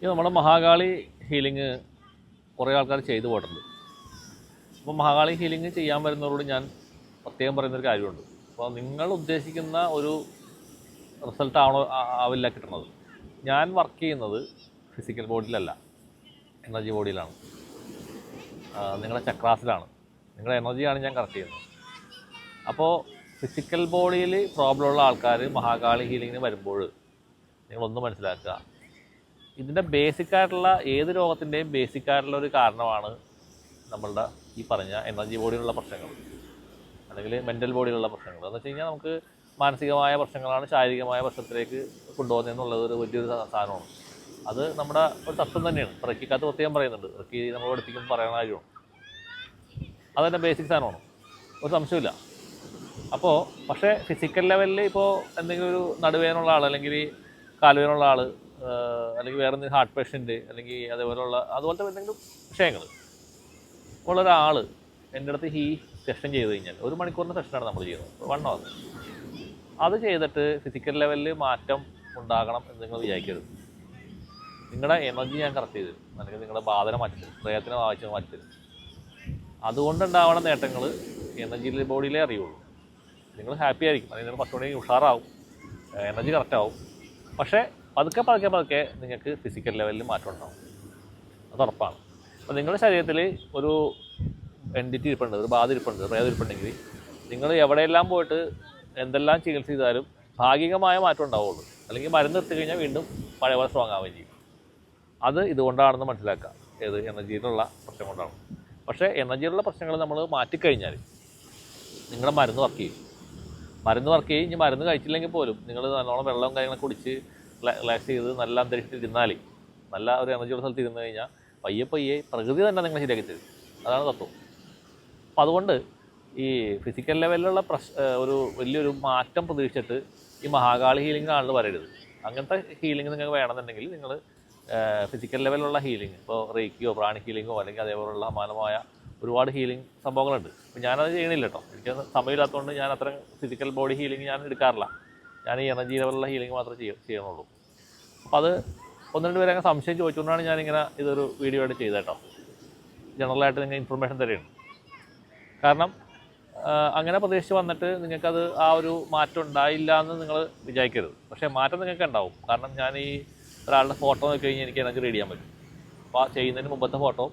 ഈ നമ്മുടെ മഹാകാളി ഹീലിംഗ് കുറേ ആൾക്കാർ ചെയ്തു പോയിട്ടുണ്ട്. അപ്പോൾ മഹാകാളി ഹീലിംഗ് ചെയ്യാൻ വരുന്നവരോട് ഞാൻ പ്രത്യേകം പറയുന്നൊരു കാര്യമുണ്ട്. അപ്പോൾ നിങ്ങൾ ഉദ്ദേശിക്കുന്ന ഒരു റിസൾട്ട് ആവില്ല കിട്ടുന്നത്. ഞാൻ വർക്ക് ചെയ്യുന്നത് ഫിസിക്കൽ ബോഡിയിലല്ല, എനർജി ബോഡിയിലാണ്, നിങ്ങളുടെ ചക്രാസിലാണ്. നിങ്ങളുടെ എനർജിയാണ് ഞാൻ കറക്റ്റ് ചെയ്യുന്നത്. അപ്പോൾ ഫിസിക്കൽ ബോഡിയിൽ പ്രോബ്ലം ഉള്ള ആൾക്കാർ മഹാകാളി ഹീലിങ്ങിന് വരുമ്പോൾ നിങ്ങളൊന്ന് മനസ്സിലാക്കുക, ഇതിൻ്റെ ബേസിക്കായിട്ടുള്ള ഏത് രോഗത്തിൻ്റെയും ബേസിക്കായിട്ടുള്ള ഒരു കാരണമാണ് നമ്മളുടെ ഈ പറഞ്ഞ എനർജി ബോഡിയിലുള്ള പ്രശ്നങ്ങൾ, അല്ലെങ്കിൽ മെൻ്റൽ ബോഡിയിലുള്ള പ്രശ്നങ്ങൾ. എന്ന് വെച്ച് കഴിഞ്ഞാൽ നമുക്ക് മാനസികമായ പ്രശ്നങ്ങളാണ് ശാരീരികമായ പ്രശ്നത്തിലേക്ക് കൊണ്ടുപോകുന്നതെന്നുള്ളത് ഒരു വലിയൊരു സാധനമാണ്. അത് നമ്മുടെ ഒരു തത്വം തന്നെയാണ്. റെക്കിക്കകത്ത് പ്രത്യേകം പറയുന്നുണ്ട്, റെക്കി നമ്മൾ പഠിപ്പിക്കുമ്പോൾ പറയുന്ന കാര്യമാണ്. അതെൻ്റെ ബേസിക് സാധനമാണ്, ഒരു സംശയമില്ല. അപ്പോൾ പക്ഷേ ഫിസിക്കൽ ലെവലിൽ ഇപ്പോൾ എന്തെങ്കിലും ഒരു നടുവേനുള്ള ആൾ, അല്ലെങ്കിൽ കാലുവേനുള്ള ആൾ, അല്ലെങ്കിൽ വേറെ എന്തെങ്കിലും ഹാർട്ട് പേഷ്യൻറ്റ്, അല്ലെങ്കിൽ അതുപോലത്തെ എന്തെങ്കിലും വിഷയങ്ങൾ ഉള്ളൊരാൾ എൻ്റെ അടുത്ത് ഈ സെഷൻ ചെയ്ത് കഴിഞ്ഞാൽ 1 മണിക്കൂറിൻ്റെ സെഷനാണ് നമ്മൾ ചെയ്യുന്നത്, 1 hour. അത് ചെയ്തിട്ട് ഫിസിക്കൽ ലെവലിൽ മാറ്റം ഉണ്ടാകണം എന്ന് നിങ്ങൾ വിചാരിക്കരുത്. നിങ്ങളുടെ എനർജി ഞാൻ കറക്റ്റ് ചെയ്ത് തരും, അല്ലെങ്കിൽ നിങ്ങളുടെ ബാധന മാറ്റിത്തരും, പ്രയത്നം ആവശ്യം മാറ്റിത്തരും. അതുകൊണ്ടുണ്ടാവുന്ന നേട്ടങ്ങൾ എനർജി ബോഡിയിലേ അറിയുള്ളൂ. നിങ്ങൾ ഹാപ്പി ആയിരിക്കും, അല്ലെങ്കിൽ നിങ്ങൾ 10 മണിക്ക് ഉഷാറാവും, എനർജി കറക്റ്റാവും. പക്ഷേ പതുക്കെ നിങ്ങൾക്ക് ഫിസിക്കൽ ലെവലിൽ മാറ്റം ഉണ്ടാവും, അത് ഉറപ്പാണ്. അപ്പോൾ നിങ്ങളുടെ ശരീരത്തിൽ ഒരു എൻറ്റിറ്റി ഇരിപ്പുണ്ട്, ഒരു ബാധ ഇരിപ്പുണ്ട്, പ്രേതം ഇരിപ്പുണ്ടെങ്കിൽ നിങ്ങൾ എവിടെയെല്ലാം പോയിട്ട് എന്തെല്ലാം ചികിത്സ ചെയ്താലും ഭാഗികമായ മാറ്റം ഉണ്ടാവുള്ളൂ. അല്ലെങ്കിൽ മരുന്ന് എടുത്തു കഴിഞ്ഞാൽ വീണ്ടും പഴയ പോലെ സ്ട്രോങ് ആവുകയും ചെയ്യും. അത് ഇതുകൊണ്ടാണെന്ന് മനസ്സിലാക്കുക, ഏത് എനർജിയിലുള്ള പ്രശ്നം കൊണ്ടാണ്. പക്ഷേ എനർജിയിലുള്ള പ്രശ്നങ്ങൾ നമ്മൾ മാറ്റിക്കഴിഞ്ഞാൽ നിങ്ങളുടെ മരുന്ന് വർക്ക് ചെയ്യും. ഇനി മരുന്ന് കഴിച്ചില്ലെങ്കിൽ പോലും നിങ്ങൾ നല്ലോണം വെള്ളവും കാര്യങ്ങളൊക്കെ കുടിച്ച് റിലാക്സ് ചെയ്ത് നല്ല അന്തരീക്ഷത്തിൽ ഇരുന്നാൽ, നല്ല ഒരു എനർജിയുള്ള സ്ഥലത്ത് ഇരുന്ന് കഴിഞ്ഞാൽ പയ്യെ പ്രകൃതി തന്നെ നിങ്ങൾ ശരിയാക്കി തരും. അതാണ് തത്വം. അപ്പോൾ അതുകൊണ്ട് ഈ ഫിസിക്കൽ ലെവലിലുള്ള ഒരു വലിയൊരു മാറ്റം പ്രതീക്ഷിച്ചിട്ട് ഈ മഹാകാളി ഹീലിംഗ് ആളിന് വരരുത്. അങ്ങനത്തെ ഹീലിംഗ് നിങ്ങൾക്ക് വേണമെന്നുണ്ടെങ്കിൽ നിങ്ങൾ ഫിസിക്കൽ ലെവലിലുള്ള ഹീലിംഗ്, ഇപ്പോൾ റേക്കിയോ പ്രാണി ഹീലിങ്ങോ അല്ലെങ്കിൽ അതേപോലുള്ള സമാനമായ ഒരുപാട് ഹീലിംഗ് സംഭവങ്ങളുണ്ട്. അപ്പോൾ ഞാനത് ചെയ്യണില്ല കേട്ടോ, എനിക്ക് സമയമില്ലാത്തതുകൊണ്ട് ഞാൻ അത്ര ഫിസിക്കൽ ബോഡി ഹീലിംഗ് ഞാൻ എടുക്കാറില്ല. ഞാൻ ഈ എനർജി ലെവലുള്ള ഹീലിംഗ് മാത്രമേ ചെയ്യണുള്ളൂ. അപ്പോൾ അത് 1-2 പേരെ സംശയം ചോദിച്ചുകൊണ്ടാണ് ഞാനിങ്ങനെ ഇതൊരു വീഡിയോ ആയിട്ട് ചെയ്തത് കേട്ടോ. ജനറലായിട്ട് നിങ്ങൾ ഇൻഫർമേഷൻ തരുകയാണ്. കാരണം അങ്ങനെ പ്രതീക്ഷിച്ച് വന്നിട്ട് നിങ്ങൾക്കത് ആ ഒരു മാറ്റം ഉണ്ടായില്ല എന്ന് നിങ്ങൾ വിചാരിക്കരുത്. പക്ഷേ മാറ്റം നിങ്ങൾക്ക് ഉണ്ടാവും. കാരണം ഞാൻ ഈ ഒരാളുടെ ഫോട്ടോ നോക്കി കഴിഞ്ഞാൽ എനിക്ക് എനർജി റീഡ് ചെയ്യാൻ പറ്റും. അപ്പോൾ ആ ചെയ്യുന്നതിന് മുമ്പത്തെ ഫോട്ടോ,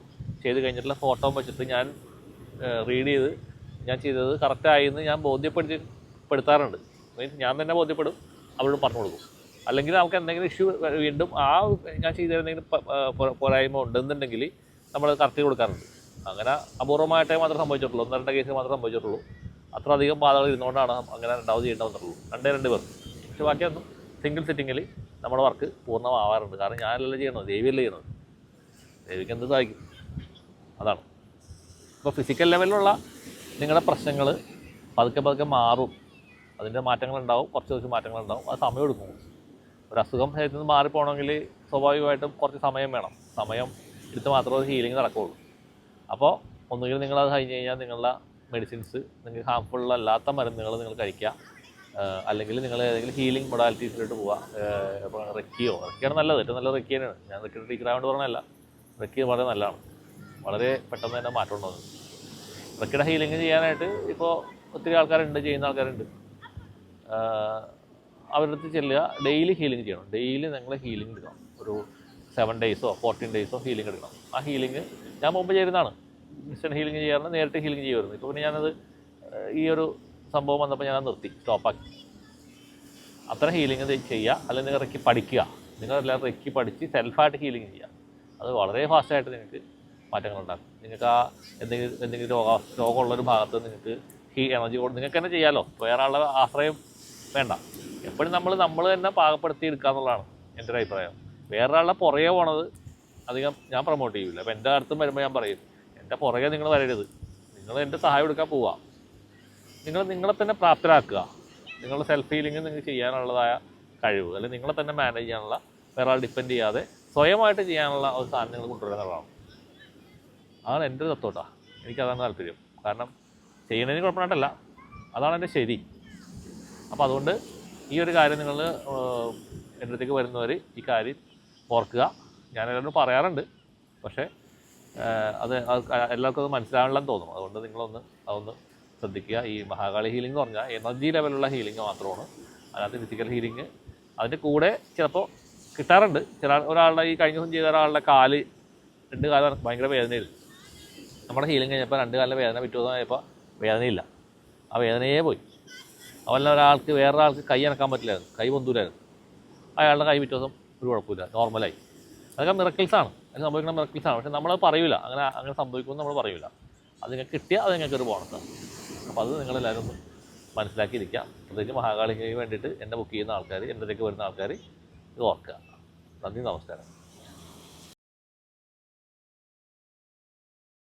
ചെയ്ത് കഴിഞ്ഞിട്ടുള്ള ഫോട്ടോ വെച്ചിട്ട് ഞാൻ റീഡ് ചെയ്ത് ഞാൻ ചെയ്തത് കറക്റ്റായി എന്ന് ഞാൻ ബോധ്യപ്പെടുത്താറുണ്ട്. മീൻസ് ഞാൻ തന്നെ ബോധ്യപ്പെടും, അവരോട് പറഞ്ഞു കൊടുക്കും. അല്ലെങ്കിൽ നമുക്ക് എന്തെങ്കിലും ഇഷ്യൂ വീണ്ടും ആ ഞാൻ ചെയ്തെന്തെങ്കിലും പോരായ്മ ഉണ്ടെന്നുണ്ടെങ്കിൽ നമ്മൾ കറക്റ്റ് കൊടുക്കാറുണ്ട്. അങ്ങനെ അപൂർവമായിട്ടേ മാത്രമേ സംഭവിച്ചിട്ടുള്ളൂ, 1-2 കേസ് മാത്രമേ സംഭവിച്ചിട്ടുള്ളൂ. അത്ര അധികം ബാധകൾ ഇരുന്നുകൊണ്ടാണ് അങ്ങനെ 2 ചെയ്യേണ്ടി വന്നിട്ടുള്ളൂ, 2 പേർ. പക്ഷെ ബാക്കിയൊന്നും സിംഗിൾ സിറ്റിങ്ങിൽ നമ്മുടെ വർക്ക് പൂർണ്ണമാവാറുണ്ട്. കാരണം ഞാനല്ല ചെയ്യണത്, ദേവിയല്ല ചെയ്യണത്. ദേവിക്ക് എന്ത് സാധിക്കും, അതാണ്. അപ്പോൾ ഫിസിക്കൽ ലെവലിലുള്ള നിങ്ങളുടെ പ്രശ്നങ്ങൾ പതുക്കെ മാറും. അതിൻ്റെ മാറ്റങ്ങളുണ്ടാവും, കുറച്ച് ദിവസം മാറ്റങ്ങളുണ്ടാവും. അത് സമയമെടുക്കും. ഒരു അസുഖം ശരീരത്തിൽ നിന്ന് മാറിപ്പോകണമെങ്കിൽ സ്വാഭാവികമായിട്ടും കുറച്ച് സമയം വേണം. സമയം എടുത്ത് മാത്രമേ ഒരു ഹീലിംഗ് നടക്കുകയുള്ളൂ. അപ്പോൾ ഒന്നുകിൽ നിങ്ങളത് കഴിഞ്ഞ് കഴിഞ്ഞാൽ നിങ്ങളുടെ മെഡിസിൻസ്, നിങ്ങൾക്ക് ഹാംഫുള്ളല്ലാത്ത മരുന്നുകൾ നിങ്ങൾ കഴിക്കുക, അല്ലെങ്കിൽ നിങ്ങൾ ഏതെങ്കിലും ഹീലിംഗ് മൊഡാലിറ്റീസിലോട്ട് പോവുക. ഇപ്പോൾ റെക്കിയാണ് നല്ലത്, ഏറ്റവും നല്ല റെക്കി തന്നെയാണ്. ഞാൻ റെക്കിയുടെ ടീച്ചറായതുകൊണ്ട് പറഞ്ഞല്ല, റെക്കി വളരെ നല്ലതാണ്, വളരെ പെട്ടെന്ന് തന്നെ മാറ്റം ഉണ്ടാകും. റെക്കിയുടെ ഹീലിംഗ് ചെയ്യാനായിട്ട് ഇപ്പോൾ ഒത്തിരി ആൾക്കാരുണ്ട്, ചെയ്യുന്ന ആൾക്കാരുണ്ട്. അവരുടെ അടുത്ത് ചെല്ലുക, ഡെയിലി ഹീലിംഗ് ചെയ്യണം. ഡെയിലി നിങ്ങൾ ഹീലിംഗ് എടുക്കണം. ഒരു 7 ഡേയ്സോ 14 ഡേയ്സോ ഹീലിംഗ് എടുക്കണം. ആ ഹീലിംഗ് ഞാൻ മുമ്പ് ചെയ്യുന്നതാണ്. ഇൻസ്റ്റൻറ്റ് ഹീലിംഗ് ചെയ്യാറുണ്ട്, നേരിട്ട് ഹീലിംഗ് ചെയ്യുമായിരുന്നു. ഇപ്പോൾ പിന്നെ ഞാനത് ഈ ഒരു സംഭവം വന്നപ്പോൾ ഞാനത് നിർത്തി, സ്റ്റോപ്പാക്കി. അത്ര ഹീലിംഗ് ചെയ്യുക. അല്ലെങ്കിൽ നിങ്ങൾ റെക്കി പഠിക്കുക. നിങ്ങളെല്ലാം റെക്കി പഠിച്ച് സെൽഫായിട്ട് ഹീലിംഗ് ചെയ്യുക. അത് വളരെ ഫാസ്റ്റായിട്ട് നിങ്ങൾക്ക് മാറ്റങ്ങളുണ്ടാക്കും. നിങ്ങൾക്ക് ആ എന്തെങ്കിലും രോഗമുള്ളൊരു ഭാഗത്ത് നിങ്ങൾക്ക് എനർജി കൊണ്ട് നിങ്ങൾക്ക് തന്നെ ചെയ്യാമല്ലോ. വേറെ ആളുടെ ആശ്രയം വേണ്ട. എപ്പോഴും നമ്മൾ തന്നെ പാകപ്പെടുത്തി എടുക്കുക എന്നുള്ളതാണ് എൻ്റെ ഒരു അഭിപ്രായം. വേറൊരാളുടെ പുറകെ പോണത് അധികം ഞാൻ പ്രൊമോട്ട് ചെയ്യില്ല. അപ്പോൾ എൻ്റെ അടുത്തും വരുമ്പോൾ ഞാൻ പറയും, എൻ്റെ പുറകെ നിങ്ങൾ വരരുത്. നിങ്ങൾ എൻ്റെ സഹായം എടുക്കാൻ പോവുക. നിങ്ങളെ തന്നെ പ്രാപ്തരാക്കുക. നിങ്ങളുടെ സെൽഫ് ഹീലിംഗ് നിങ്ങൾക്ക് ചെയ്യാനുള്ളതായ കഴിവ്, അല്ലെങ്കിൽ നിങ്ങളെ തന്നെ മാനേജ് ചെയ്യാനുള്ള, വേറെ ആൾ ഡിപ്പെൻഡ് ചെയ്യാതെ സ്വയമായിട്ട് ചെയ്യാനുള്ള ഒരു സാധനം നിങ്ങൾ കൊണ്ടുവരുന്നതാണ്. അതാണ് എൻ്റെ ഒരു തത്വം കേട്ടോ. എനിക്കതാണ് താല്പര്യം. കാരണം ചെയ്യുന്നതിന് കുഴപ്പമായിട്ടല്ല, അതാണ് എൻ്റെ ശരി. അപ്പോൾ അതുകൊണ്ട് ഈ ഒരു കാര്യം നിങ്ങൾ എൻ്റെ അടുത്തേക്ക് വരുന്നവർ ഈ കാര്യം ഓർക്കുക. ഞാൻ എല്ലാവരോടും പറയാറുണ്ട്. പക്ഷേ എല്ലാവർക്കും അത് മനസ്സിലാവില്ലെന്ന് തോന്നും. അതുകൊണ്ട് നിങ്ങളൊന്ന് അതൊന്ന് ശ്രദ്ധിക്കുക. ഈ മഹാകാളി ഹീലിംഗ് എന്ന് പറഞ്ഞാൽ എനർജി ലെവലുള്ള ഹീലിംഗ് മാത്രമാണ്. അതിനകത്ത് ഫിസിക്കൽ ഹീലിംഗ് അതിൻ്റെ കൂടെ ചിലപ്പോൾ കിട്ടാറുണ്ട്. ഒരാളുടെ ഈ കഴിഞ്ഞ ദിവസം ചെയ്ത ഒരാളുടെ കാല് 2 കാലം ഭയങ്കര വേദനയായിരുന്നു. നമ്മുടെ ഹീലിംഗ് കഴിഞ്ഞപ്പോൾ 2 കാലിലെ വേദന പിറ്റേ ദിവസം ആയപ്പോൾ വേദനയില്ല, ആ വേദനയേ പോയി. അതുപോലെ ഒരാൾക്ക് വേറൊരാൾക്ക് കൈ അനക്കാൻ പറ്റില്ലായിരുന്നു, കൈ പൊന്തൂലായിരുന്നു, അയാളുടെ കൈ പിറ്റേ ദിവസം ഒരു കുഴപ്പമില്ല, നോർമലായി. അതൊക്കെ മിറക്കിൾസാണ്, അത് സംഭവിക്കുന്ന മിറക്കിൾസാണ്. പക്ഷേ നമ്മളത് പറയൂല, അങ്ങനെ സംഭവിക്കുമെന്ന് നമ്മൾ പറയൂല. അത് നിങ്ങൾക്ക് കിട്ടിയാൽ അത് നിങ്ങൾക്കൊരു ബോണസാണ്. അപ്പോൾ അത് നിങ്ങളെല്ലാവരും ഒന്ന് മനസ്സിലാക്കിയിരിക്കുക. പ്രത്യേകിച്ച് മഹാകാളിക്ക് വേണ്ടിയിട്ട് എന്നെ ബുക്ക് ചെയ്യുന്ന ആൾക്കാർ, എൻ്റെ അടുത്തേക്ക് വരുന്ന ആൾക്കാർ ഇത് ഓർക്കുക. നന്ദി, നമസ്കാരം.